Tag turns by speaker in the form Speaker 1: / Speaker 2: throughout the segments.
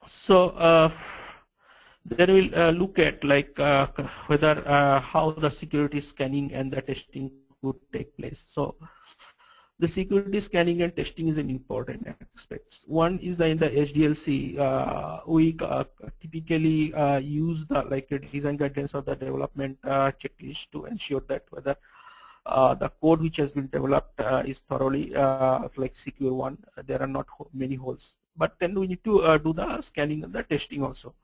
Speaker 1: So then we'll look at like whether how the security scanning and the testing could take place. So the security scanning and testing is an important aspect. One is in the SDLC, we typically use the like design guidelines or the development checklist to ensure that whether the code which has been developed is thoroughly like secure one. There are not many holes. But then we need to do the scanning and the testing also.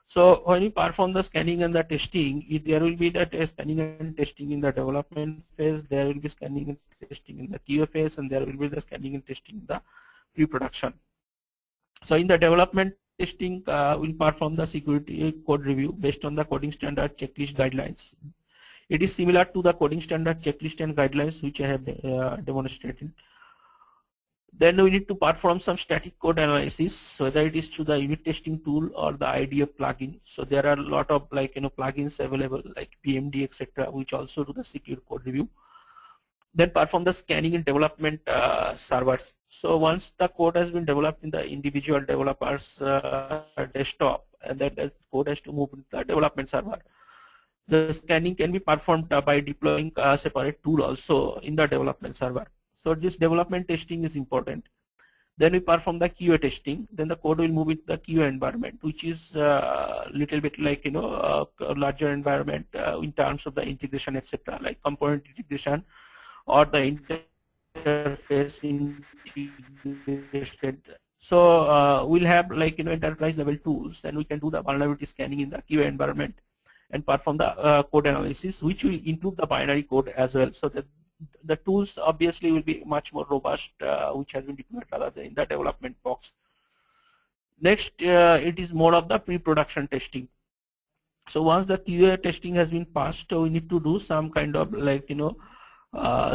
Speaker 1: So when you perform the scanning and the testing, there will be the scanning and testing in the development phase, there will be scanning and testing in the QA phase, and there will be the scanning and testing in the pre-production. So in the development testing, we'll perform the security code review based on the coding standard checklist guidelines. It is similar to the coding standard checklist and guidelines which I have demonstrated. Then we need to perform some static code analysis, whether it is through the unit testing tool or the IDF plugin. So there are a lot of like plugins available like PMD etc., which also do the secure code review. Then perform the scanning and development servers. So once the code has been developed in the individual developer's desktop, and then the code has to move into the development server. The scanning can be performed by deploying a separate tool also in the development server. So this development testing is important. Then we perform the QA testing. Then the code will move into the QA environment, which is a little bit like a larger environment in terms of the integration, etc., like component integration or the interface integration. So we'll have like enterprise level tools, and we can do the vulnerability scanning in the QA environment and perform the code analysis, which will include the binary code as well, so that the tools obviously will be much more robust, which has been deployed rather than in the development box. Next, it is more of the pre-production testing. So once the QA testing has been passed, we need to do some kind of like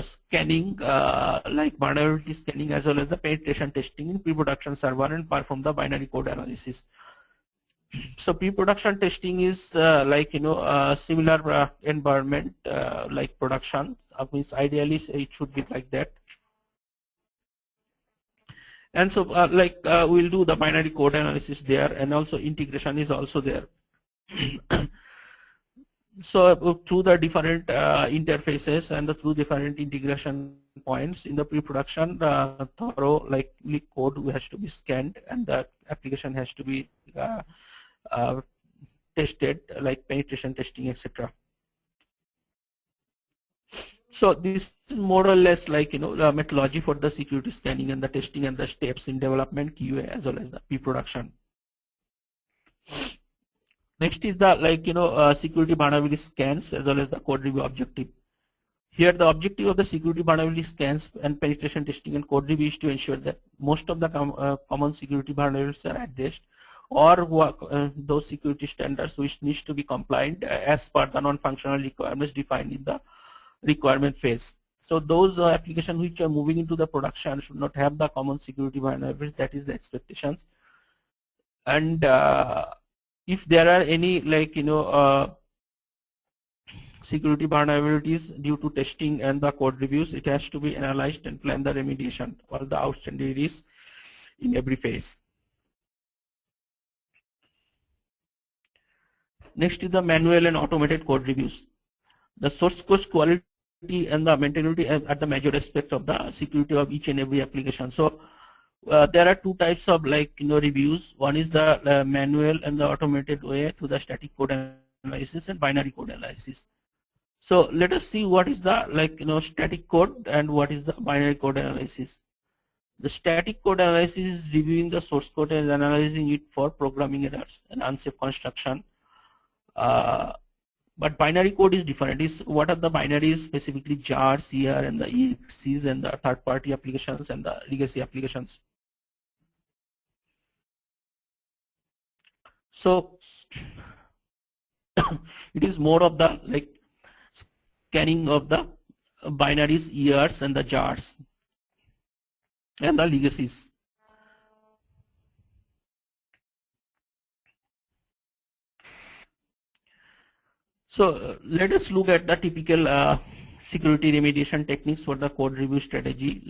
Speaker 1: scanning, like vulnerability scanning as well as the penetration testing in pre-production server and perform the binary code analysis. So pre-production testing is like similar environment like production. Means ideally it should be like that. And so we'll do the binary code analysis there, and also integration is also there. So through the different interfaces and through different integration points in the pre-production, thorough like code has to be scanned, and the application has to be tested, like penetration testing, etc. So this is more or less like the methodology for the security scanning and the testing and the steps in development, QA, as well as the pre-production. Next is the security vulnerability scans as well as the code review objective. Here the objective of the security vulnerability scans and penetration testing and code review is to ensure that most of the common security vulnerabilities are addressed, or those security standards which needs to be compliant as per the non-functional requirements defined in the requirement phase. So those applications which are moving into the production should not have the common security vulnerabilities. That is the expectations. And if there are any security vulnerabilities due to testing and the code reviews, it has to be analyzed and plan the remediation or the outstanding risks in every phase. Next is the manual and automated code reviews. The source code quality and the maintainability are the major aspects of the security of each and every application. So there are two types of reviews. One is the manual and the automated way through the static code analysis and binary code analysis. So let us see what is the static code and what is the binary code analysis. The static code analysis is reviewing the source code and analyzing it for programming errors and unsafe construction. But binary code is different. What are the binaries? Specifically jar, CR, and the EXEs, and the third-party applications and the legacy applications. So it is more of the scanning of the binaries, ERs, and the jars, and the legacies. So let us look at the typical security remediation techniques for the code review strategy.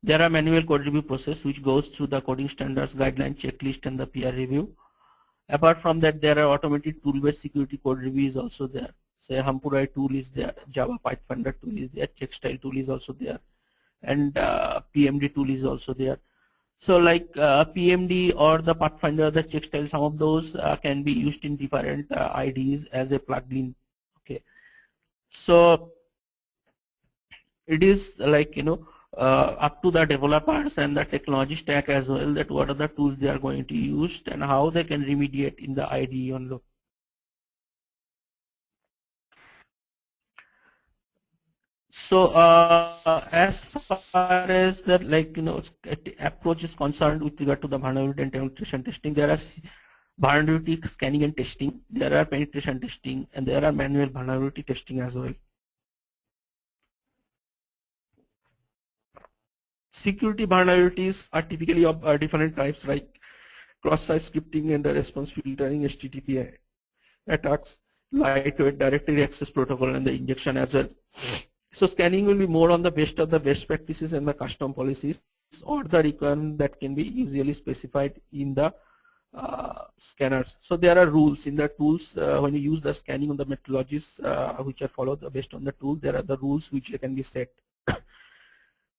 Speaker 1: There are manual code review process which goes through the coding standards, guideline, checklist, and the peer review. Apart from that, there are automated tool-based security code review is also there. Say Hampurai tool is there, Java Pathfinder tool is there, Checkstyle tool is also there, and PMD tool is also there. So like PMD or the Pathfinder, the Checkstyle, some of those can be used in different IDEs as a plugin. Okay, so it is like up to the developers and the technology stack as well, that what are the tools they are going to use and how they can remediate in the IDE on low. So as far as the approach is concerned with regard to the vulnerability and penetration testing, there are vulnerability scanning and testing, there are penetration testing, and there are manual vulnerability testing as well. Security vulnerabilities are typically of different types, like cross-site scripting and the response filtering, HTTP attacks, lightweight directory access protocol, and the injection as well. So scanning will be more on the best of the best practices and the custom policies, or the requirement that can be usually specified in the scanners. So there are rules in the tools when you use the scanning on the methodologies which are followed based on the tool. There are the rules which can be set.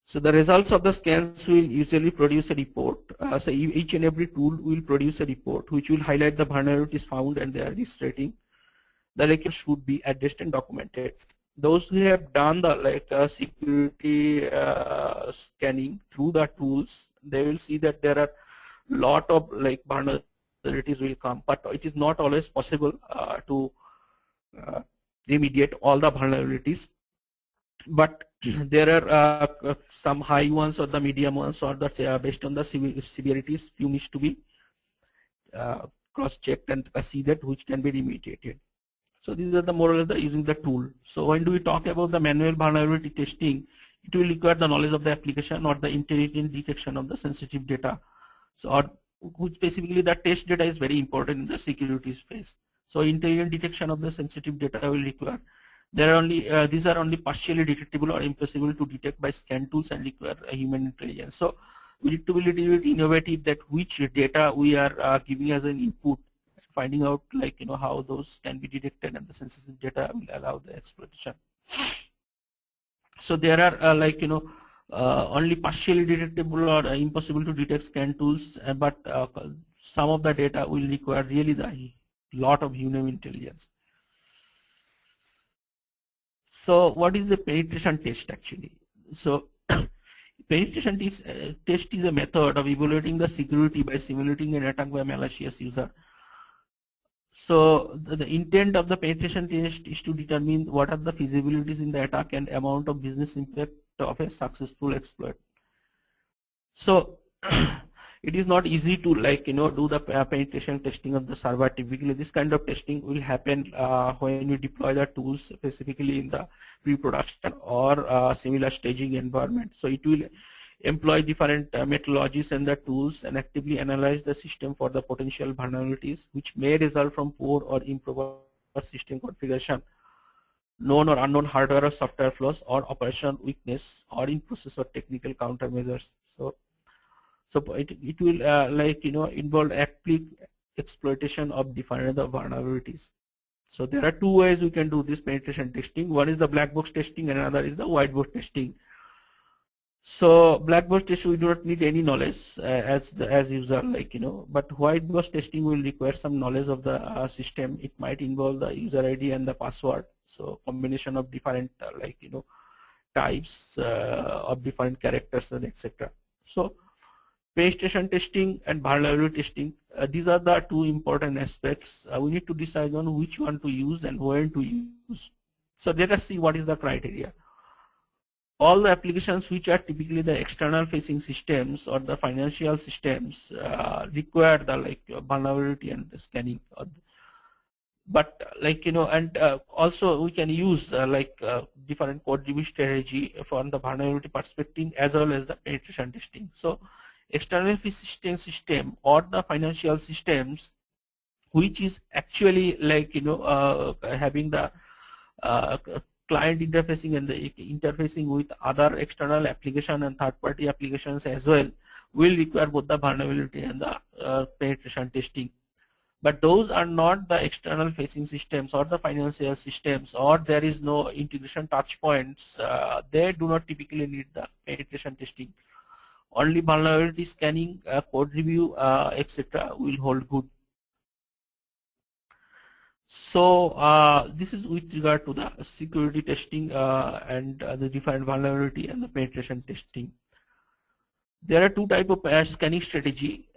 Speaker 1: So the results of the scans will usually produce a report. So each and every tool will produce a report which will highlight the vulnerabilities found and their risk rating. The record should be addressed and documented. Those who have done the security scanning through the tools, they will see that there are lot of vulnerabilities will come, but it is not always possible to remediate all the vulnerabilities. But there are some high ones or the medium ones, or the based on the severities, few needs to be cross-checked and see that which can be remediated. So these are the more or less the using the tool. So when do we talk about the manual vulnerability testing, it will require the knowledge of the application or the intelligent detection of the sensitive data. So or which specifically the test data is very important in the security space. So intelligent detection of the sensitive data will require. There are only these are only partially detectable or impossible to detect by scan tools and require a human intelligence. So we need to be a little bit innovative that which data we are giving as an input, finding out how those can be detected, and the sensitive data will allow the exploitation. So there are only partially detectable or impossible to detect scan tools, but some of the data will require really the lot of human intelligence. So what is the penetration test actually? So penetration test is a method of evaluating the security by simulating an attack by a malicious user. So the intent of the penetration test is to determine what are the feasibilities in the attack and amount of business impact of a successful exploit. So it is not easy to do the penetration testing of the server. Typically this kind of testing will happen when you deploy the tools specifically in the pre-production or similar staging environment. So it will employ different methodologies and the tools and actively analyze the system for the potential vulnerabilities which may result from poor or improper system configuration, known or unknown hardware or software flaws, or operational weakness, or in process or technical countermeasures. So it will involve exploitation of different vulnerabilities. So there are two ways we can do this penetration testing. One is the black box testing and another is the white box testing. So black box testing we do not need any knowledge as user but white box testing will require some knowledge of the system. It might involve the user ID and the password. So combination of different types of different characters and etc. So penetration testing and vulnerability testing, these are the two important aspects. We need to decide on which one to use and when to use. So let us see what is the criteria. All the applications which are typically the external facing systems or the financial systems require the vulnerability and the scanning. But and also we can use different code review strategy from the vulnerability perspective as well as the penetration testing. So external facing system or the financial systems which is actually having the client interfacing and the interfacing with other external application and third-party applications as well will require both the vulnerability and the penetration testing. But those are not the external facing systems or the financial systems, or there is no integration touch points. They do not typically need the penetration testing. Only vulnerability scanning, code review, etc. will hold good. So this is with regard to the security testing and the different vulnerability and the penetration testing. There are two types of scanning strategy.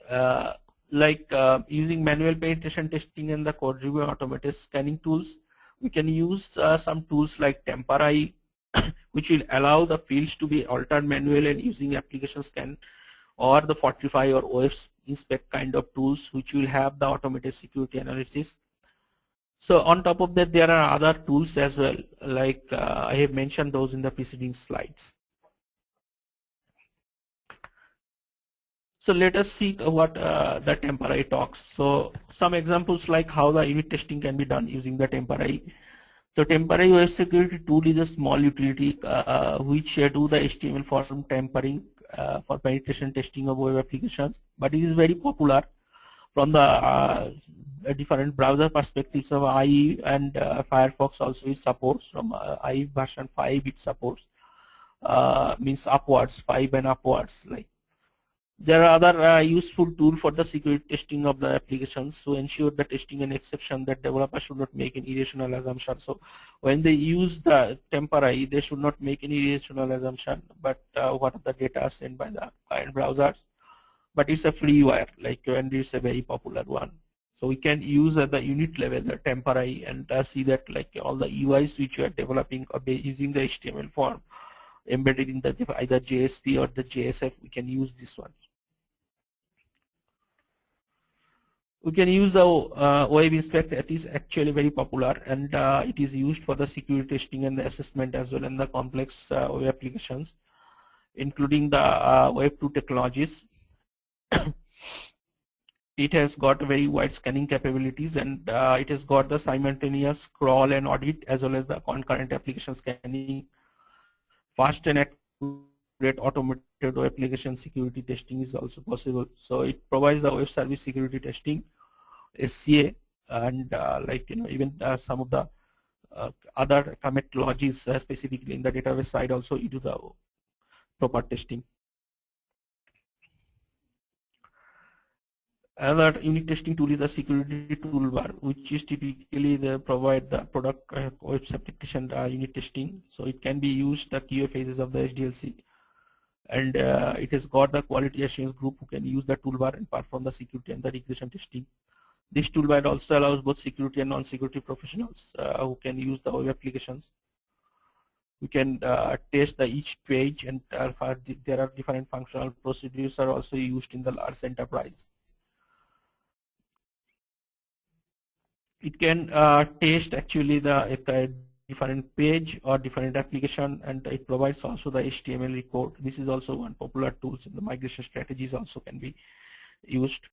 Speaker 1: Using manual penetration testing and the code review automated scanning tools. We can use some tools like Temporary, which will allow the fields to be altered manually and using application scan, or the Fortify or OS inspect kind of tools, which will have the automated security analysis. So on top of that, there are other tools as well, like I have mentioned those in the preceding slides. So let us see what the Temporary talks. So some examples like how the unit testing can be done using the Temporary. So Temporary web security tool is a small utility which do the HTML form tampering for penetration testing of web applications, but it is very popular from the different browser perspectives of IE and Firefox also it supports. From IE version 5 it supports, means upwards, 5 and upwards. Like there are other useful tools for the security testing of the applications to ensure the testing and exception that developers should not make any irrational assumption. So when they use the Temporary, they should not make any irrational assumption, but what are the data sent by the client browsers. But it's a freeware, like, and it's a very popular one. So we can use at the unit level the Temporary and see that like all the UIs which you are developing using the HTML form embedded in the either JSP or the JSF, we can use this one. We can use the web inspect. That is actually very popular, and it is used for the security testing and the assessment as well in the complex web applications, including the Web 2 technologies. It has got very wide scanning capabilities, and it has got the simultaneous crawl and audit as well as the concurrent application scanning. Fast and accurate automated web application security testing is also possible. So it provides the web service security testing, SCA, and even some of the other methodologies specifically in the database side also you do the proper testing. Another unit testing tool is the security toolbar, which is typically they provide the product web application unit testing. So it can be used the QA phases of the SDLC, and it has got the quality assurance group who can use the toolbar and perform the security and the regression testing. This toolbar also allows both security and non-security professionals who can use the web applications. We can test each page, and there are different functional procedures are also used in the large enterprise. It can test actually the different page or different application, and it provides also the HTML report. This is also one popular tool in the migration strategies also can be used.